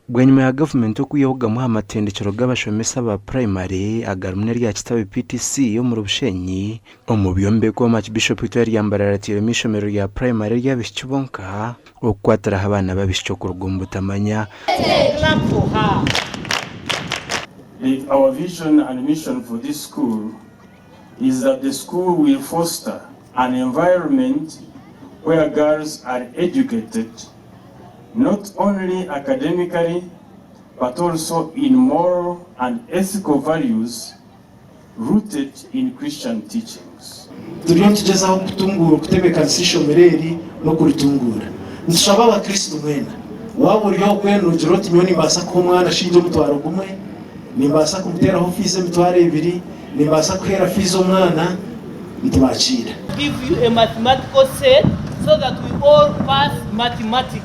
Bwanyuma ya government okuyoga mu amatendekero g'abashomesa ba primary agarumne rya Kitabe PTC yo mu Rushenyi omubyombe ko Archbishop yambararatiye mishomero ya primary y'abishikibonka okwatara abana babishyo ku rugumbutamanya. Our vision and mission for this school is that the school will foster an environment where girls are educated not only academically but also in moral and ethical values rooted in Christian teachings. Turiyo tugezaho kutungura kutebeka sishomereri no kuritungura. Nshaba abakristo mwena waburiyo kwenugiro timyoni mbasa ko mwana shinje mutwaro gumwe nimbasa kumutera ho fize mitware ibiri nimbasa kwera fize umwana ntibacira. Give you a mathematical set so that we all pass mathematics.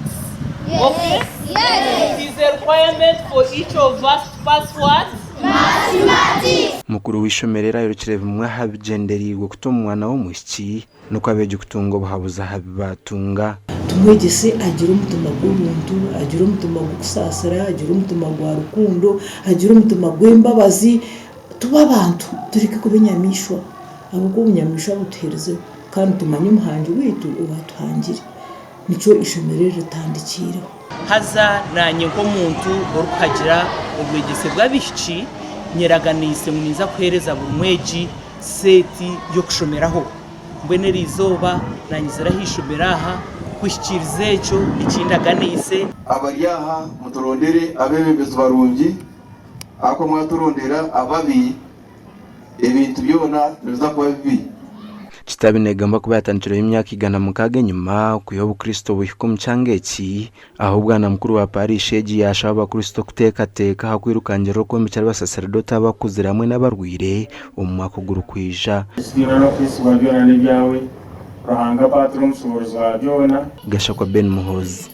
Yes. Okay? Yes. It is a requirement for each of us to pass what? Mathematics. Mukuru wishomerera yorukireva mwahabigenderi gukutuma umwana wo mushiki nuko abeje kutungo bahabuza habibatunga. Tumwegese agira umutima w'umuntu, agira umutima gusasira, agira umutima gwa rukundo, agira umutima gw'imbabazi. Tuba abantu tureke kubinyamishwa ahubwo ubunyamishwa butereze kandi tumanye umuhangi witu ubatuhangire. Nico ishomerere tandikira haza nanye ko muntu orukagira ubwegese bwabishiki nyeraganise mwiza kwereza burumweji seti yo kushomeraho mbwenera izoba nanyizera hishomeraha kwishikirize eco ikindaganise abariyaha muturondere abebebezi barungi ako mwaturondera ababi ibintu byona biza kuba bibi. Kitabe negamba kuba yatanjiro y'imyaka igana mu kage nyuma kuyoba Kristo buhiko mucangeki aho bwana mukuru wa Paris yeji yashaba Kristo kutekateka hakwirukangero ko mu cyari basacerdote abakuzira hamwe n'abarwire umwaka gurukwija Sibira no Kristo babyona n'ibyawe rahanga patron musobozi wa byona Gashakwa Ben Muhozi.